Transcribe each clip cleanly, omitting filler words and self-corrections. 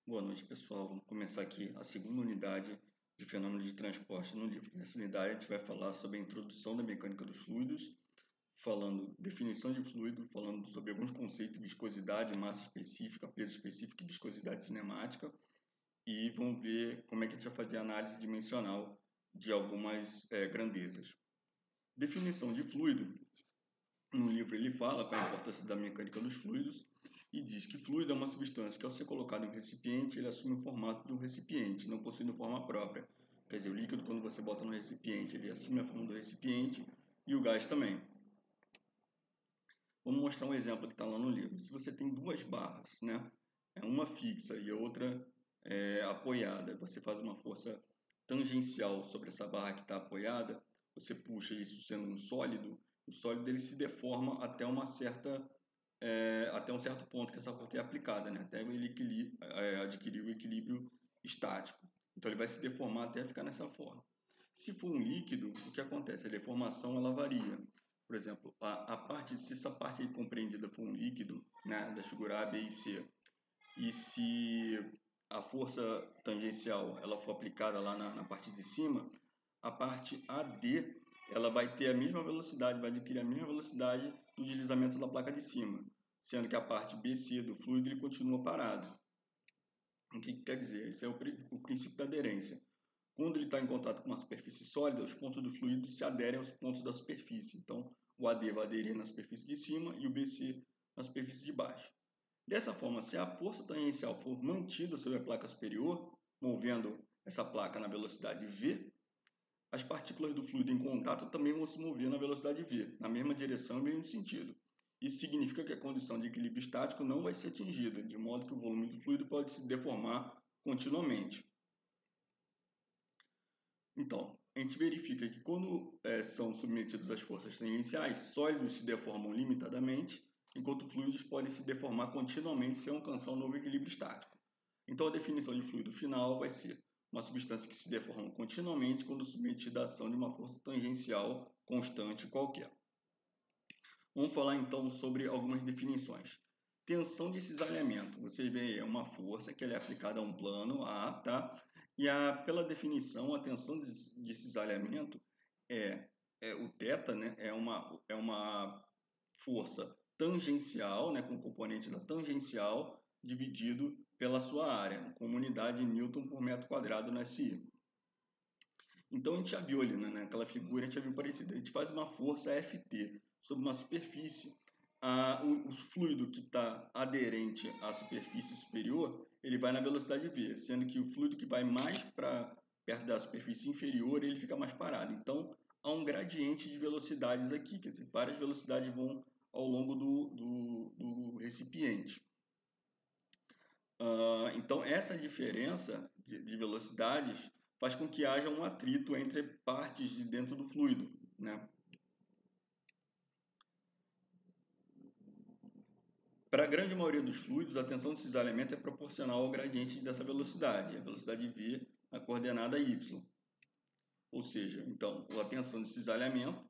Boa noite, pessoal. Vamos começar aqui a segunda unidade de fenômenos de transporte no livro. Nessa unidade, a gente vai falar sobre a introdução da mecânica dos fluidos, falando definição de fluido, falando sobre alguns conceitos, viscosidade, massa específica, peso específico e viscosidade cinemática. E vamos ver como é que a gente vai fazer a análise dimensional de algumas grandezas. Definição de fluido. No livro ele fala qual a importância da mecânica dos fluidos e diz que fluido é uma substância que, ao ser colocado em um recipiente, ele assume o formato de um recipiente, não possuindo forma própria. Quer dizer, o líquido, quando você bota no recipiente, ele assume a forma do recipiente e o gás também. Vamos mostrar um exemplo que está lá no livro. Se você tem duas barras, né, uma fixa e a outra apoiada, você faz uma força tangencial sobre essa barra que está apoiada, você puxa isso sendo um sólido, o sólido ele se deforma até até um certo ponto que essa força é aplicada, né? Até ele adquirir o equilíbrio estático. Então ele vai se deformar até ficar nessa forma. Se for um líquido, o que acontece? A deformação ela varia. Por exemplo, se essa parte aí compreendida for um líquido, né, da figura A, B e C, e se a força tangencial ela for aplicada lá na parte de cima, a parte AD ela vai ter a mesma velocidade, vai adquirir a mesma velocidade do deslizamento da placa de cima, sendo que a parte BC do fluido ele continua parado. O que quer dizer? Esse é o princípio da aderência. Quando ele está em contato com uma superfície sólida, os pontos do fluido se aderem aos pontos da superfície. Então, o AD vai aderir na superfície de cima e o BC na superfície de baixo. Dessa forma, se a força tangencial for mantida sobre a placa superior, movendo essa placa na velocidade v, as partículas do fluido em contato também vão se mover na velocidade v, na mesma direção e mesmo sentido. Isso significa que a condição de equilíbrio estático não vai ser atingida, de modo que o volume do fluido pode se deformar continuamente. Então, a gente verifica que quando são submetidos às forças tangenciais, sólidos se deformam limitadamente, enquanto fluidos podem se deformar continuamente sem alcançar um novo equilíbrio estático. Então, a definição de fluido final vai ser uma substância que se deforma continuamente quando submetida à ação de uma força tangencial constante qualquer. Vamos falar então sobre algumas definições. Tensão de cisalhamento. Você vê aí, é uma força que é aplicada a um plano A, tá? E pela definição, a tensão de cisalhamento o θ, né? É uma força tangencial, né? Com o componente da tangencial dividido pela sua área, com uma unidade de Newton por metro quadrado no SI. Então a gente já viu ali, né, naquela figura, a gente já viu parecido. A gente faz uma força Ft sobre uma superfície, o fluido que está aderente à superfície superior, ele vai na velocidade v, sendo que o fluido que vai mais para perto da superfície inferior, ele fica mais parado. Então há um gradiente de velocidades aqui, quer dizer, várias velocidades vão ao longo do recipiente. Então, essa diferença de velocidades faz com que haja um atrito entre partes de dentro do fluido, né? Para a grande maioria dos fluidos, a tensão de cisalhamento é proporcional ao gradiente dessa velocidade, a velocidade v na coordenada y. Ou seja, então, a tensão de cisalhamento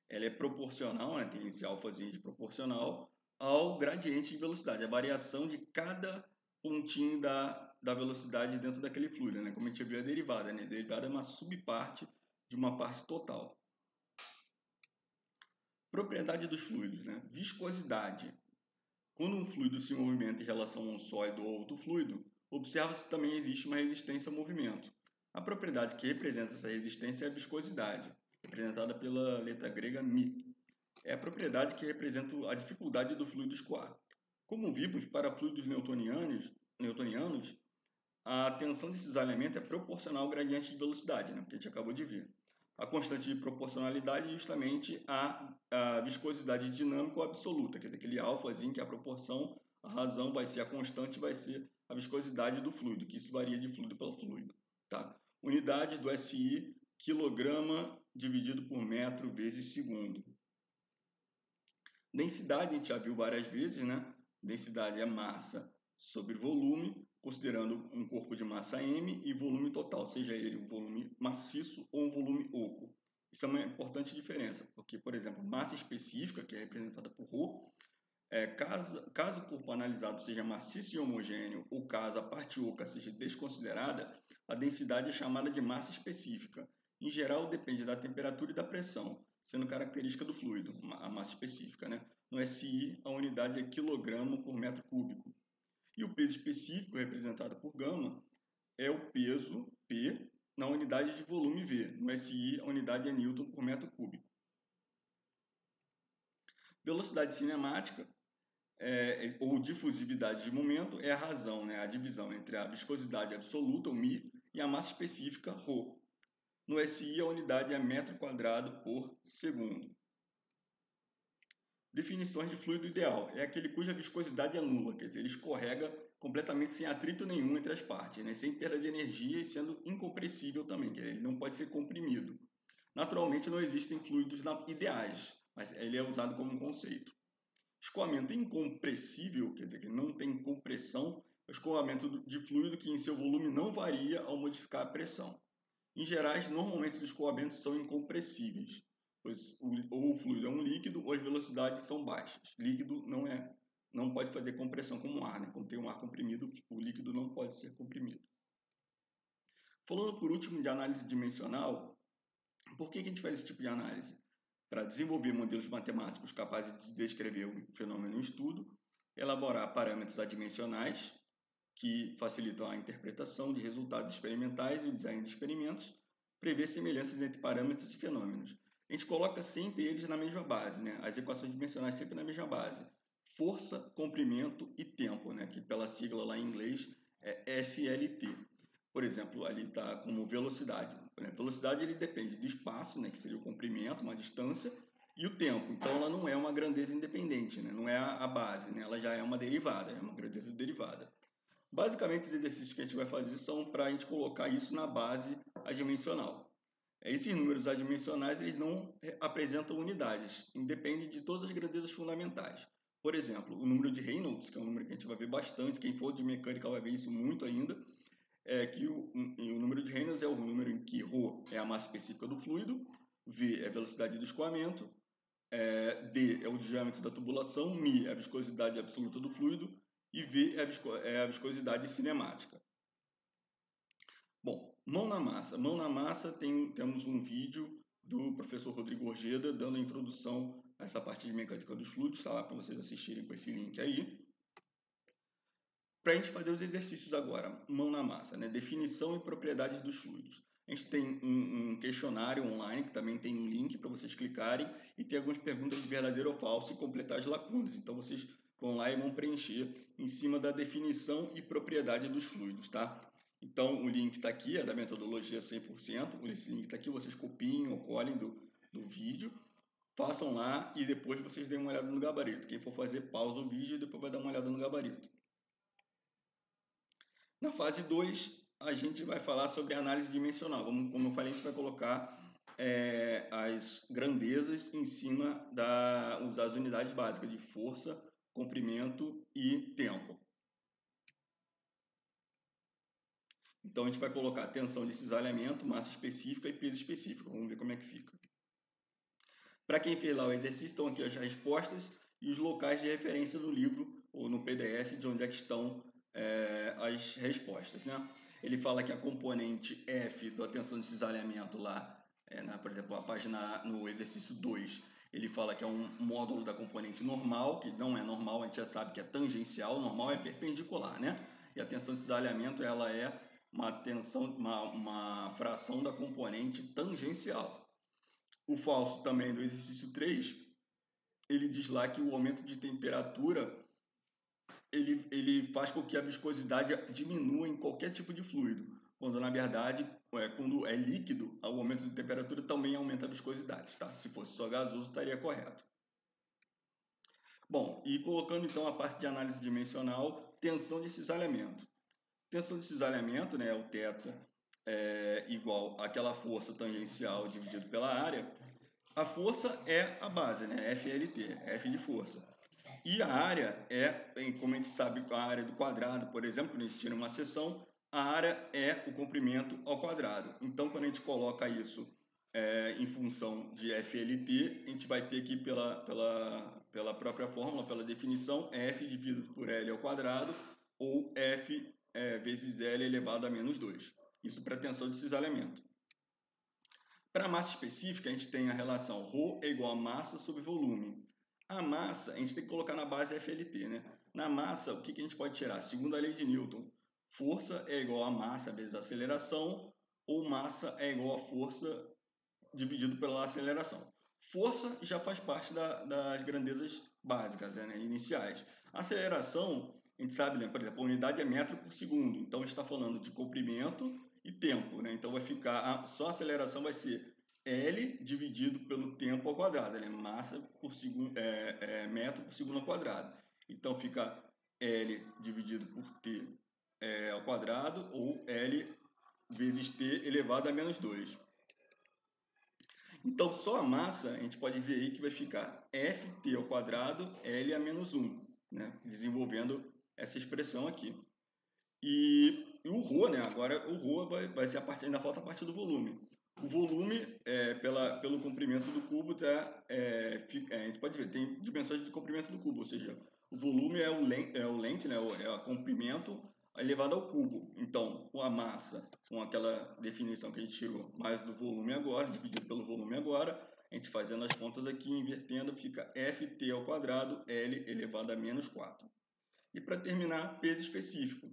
ela é proporcional, né, tem esse alfazinho de proporcional, ao gradiente de velocidade, a variação de cada pontinho da velocidade dentro daquele fluido, né? Como a gente viu a derivada, né? A derivada é uma subparte de uma parte total. Propriedade dos fluidos, né? Viscosidade. Quando um fluido se movimenta em relação a um sólido ou outro fluido, observa-se que também existe uma resistência ao movimento. A propriedade que representa essa resistência é a viscosidade, representada pela letra grega μ. É a propriedade que representa a dificuldade do fluido escoar. Como vimos, para fluidos newtonianos, a tensão de cisalhamento é proporcional ao gradiente de velocidade, né, que a gente acabou de ver. A constante de proporcionalidade é justamente a viscosidade dinâmica ou absoluta, quer dizer, aquele alfazinho que é a proporção, a razão vai ser a constante, vai ser a viscosidade do fluido, que isso varia de fluido para fluido. Tá? Unidade do SI, quilograma dividido por metro vezes segundo. Densidade a gente já viu várias vezes, né? Densidade é massa sobre volume, considerando um corpo de massa m e volume total, seja ele um volume maciço ou um volume oco. Isso é uma importante diferença, porque, por exemplo, massa específica, que é representada por ρ, Caso o corpo analisado seja maciço e homogêneo, ou caso a parte oca seja desconsiderada, a densidade é chamada de massa específica. Em geral, depende da temperatura e da pressão, sendo característica do fluido, a massa específica, né? No SI, a unidade é quilogramo por metro cúbico. E o peso específico, representado por gama, é o peso, P, na unidade de volume V. No SI, a unidade é Newton por metro cúbico. Velocidade cinemática, ou difusividade de momento, é a razão, né, a divisão entre a viscosidade absoluta, o μ, e a massa específica, ρ. No SI, a unidade é metro quadrado por segundo. Definições de fluido ideal. É aquele cuja viscosidade é nula, quer dizer, ele escorrega completamente sem atrito nenhum entre as partes, né, sem perda de energia e sendo incompressível também, quer dizer, ele não pode ser comprimido. Naturalmente, não existem fluidos ideais, mas ele é usado como um conceito. Escoamento incompressível, quer dizer, que não tem compressão, é o escoamento de fluido que em seu volume não varia ao modificar a pressão. Em gerais, normalmente os escoamentos são incompressíveis, pois ou o fluido é um líquido ou as velocidades são baixas. Líquido não pode fazer compressão como ar, né? Quando tem um ar comprimido, o líquido não pode ser comprimido. Falando por último de análise dimensional, por que a gente faz esse tipo de análise? Para desenvolver modelos matemáticos capazes de descrever o fenômeno em estudo, elaborar parâmetros adimensionais, que facilitam a interpretação de resultados experimentais e o design de experimentos, prever semelhanças entre parâmetros e fenômenos. A gente coloca sempre eles na mesma base, né? As equações dimensionais sempre na mesma base. Força, comprimento e tempo, né? Que pela sigla lá em inglês é FLT. Por exemplo, ali está como velocidade. Velocidade ele depende do espaço, né? Que seria o comprimento, uma distância, e o tempo. Então ela não é uma grandeza independente, né? Não é a base, né? Ela já é uma derivada, é uma grandeza derivada. Basicamente, os exercícios que a gente vai fazer são para a gente colocar isso na base adimensional. Esses números adimensionais eles não apresentam unidades, independem de todas as grandezas fundamentais. Por exemplo, o número de Reynolds, que é um número que a gente vai ver bastante, quem for de mecânica vai ver isso muito ainda, é que o número de Reynolds é o número em que ρ é a massa específica do fluido, V é a velocidade do escoamento, D é o diâmetro da tubulação, μ é a viscosidade absoluta do fluido e V é a viscosidade cinemática. Bom, mão na massa. Mão na massa temos um vídeo do professor Rodrigo Orgeda dando a introdução a essa parte de mecânica dos fluidos, está lá para vocês assistirem com esse link aí. Para a gente fazer os exercícios agora, mão na massa, né? Definição e propriedades dos fluidos. A gente tem um questionário online, que também tem um link para vocês clicarem, e tem algumas perguntas de verdadeiro ou falso e completar as lacunas. Então vocês vão lá e vão preencher em cima da definição e propriedade dos fluidos, tá? Então o link está aqui, é da metodologia 100%. Esse link está aqui, vocês copiem ou colhem do vídeo. Façam lá e depois vocês deem uma olhada no gabarito. Quem for fazer, pausa o vídeo e depois vai dar uma olhada no gabarito. Na fase 2, a gente vai falar sobre análise dimensional. Como eu falei, a gente vai colocar as grandezas em cima das unidades básicas de força, comprimento e tempo. Então, a gente vai colocar tensão de cisalhamento, massa específica e peso específico. Vamos ver como é que fica. Para quem fez lá o exercício, estão aqui as respostas e os locais de referência no livro ou no PDF de onde é que estão as respostas, né? Ele fala que a componente F da tensão de cisalhamento lá, por exemplo, a página no exercício 2, ele fala que é um módulo da componente normal, que não é normal, a gente já sabe que é tangencial, normal é perpendicular, né? E a tensão de cisalhamento, ela é uma fração da componente tangencial. O falso também do exercício 3, ele diz lá que o aumento de temperatura ele faz com que a viscosidade diminua em qualquer tipo de fluido, quando na verdade, quando é líquido, o aumento de temperatura também aumenta a viscosidade, tá? Se fosse só gasoso, estaria correto. Bom, e colocando então a parte de análise dimensional, tensão de cisalhamento. Tensão de cisalhamento, né, o θ igual àquela força tangencial dividido pela área. A força é a base, né, FLT, F de força. E a área como a gente sabe, a área do quadrado, por exemplo, quando a gente tira uma seção, a área é o comprimento ao quadrado. Então, quando a gente coloca isso em função de FLT, a gente vai ter aqui pela pela própria fórmula, pela definição, F dividido por L ao quadrado, ou F vezes L elevado a menos 2. Isso para a tensão de cisalhamento. Para a massa específica, a gente tem a relação ρ é igual a massa sobre volume. A massa, a gente tem que colocar na base FLT, né? Na massa, o que a gente pode tirar? Segundo a lei de Newton, força é igual a massa vezes a aceleração, ou massa é igual a força dividido pela aceleração. Força já faz parte das grandezas básicas, né, iniciais. Aceleração, a gente sabe, né, por exemplo, a unidade é metro por segundo, então a gente está falando de comprimento e tempo, né? Então vai ficar, só a aceleração vai ser L dividido pelo tempo ao quadrado, né? Massa por segundo, metro por segundo ao quadrado. Então fica L dividido por T ao quadrado, ou L vezes T elevado a menos 2. Então, só a massa, a gente pode ver aí que vai ficar Ft ao quadrado L a menos 1, né? Desenvolvendo essa expressão aqui. E o ρ, né? Agora o ρ vai ser a parte, ainda falta a parte do volume. O volume, pelo comprimento do cubo, a gente pode ver, tem dimensões de comprimento do cubo, ou seja, o volume é o lente, né? É o comprimento elevado ao cubo. Então, com a massa, com aquela definição que a gente tirou, mais do volume agora, dividido pelo volume agora, a gente fazendo as contas aqui, invertendo, fica Ft ao quadrado L elevado a menos 4. E para terminar, peso específico.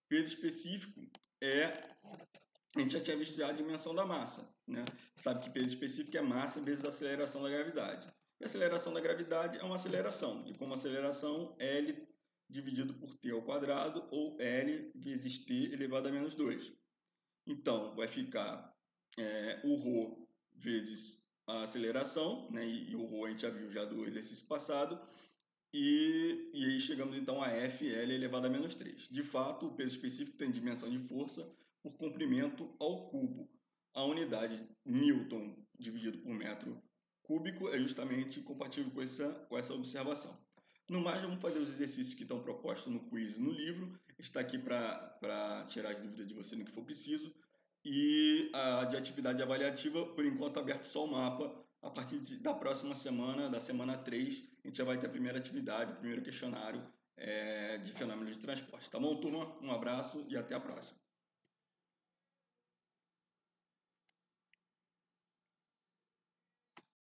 Peso específico a gente já tinha visto já a dimensão da massa, né? Sabe que peso específico é massa vezes a aceleração da gravidade. E a aceleração da gravidade é uma aceleração. E como aceleração, L dividido por T ao quadrado, ou L vezes T elevado a menos 2. Então, vai ficar o ρ vezes a aceleração, né? E o ρ a gente já viu já do exercício passado. E aí chegamos então a Fl elevado a menos 3. De fato, o peso específico tem dimensão de força por comprimento ao cubo. A unidade Newton dividido por metro cúbico é justamente compatível com essa observação. No mais, vamos fazer os exercícios que estão propostos no quiz e no livro. Está aqui para tirar as dúvidas de você no que for preciso. E a de atividade avaliativa, por enquanto, aberto só o mapa. A partir da próxima semana, da semana 3, a gente já vai ter a primeira atividade, o primeiro questionário de fenômenos de transporte. Tá bom, turma? Um abraço e até a próxima.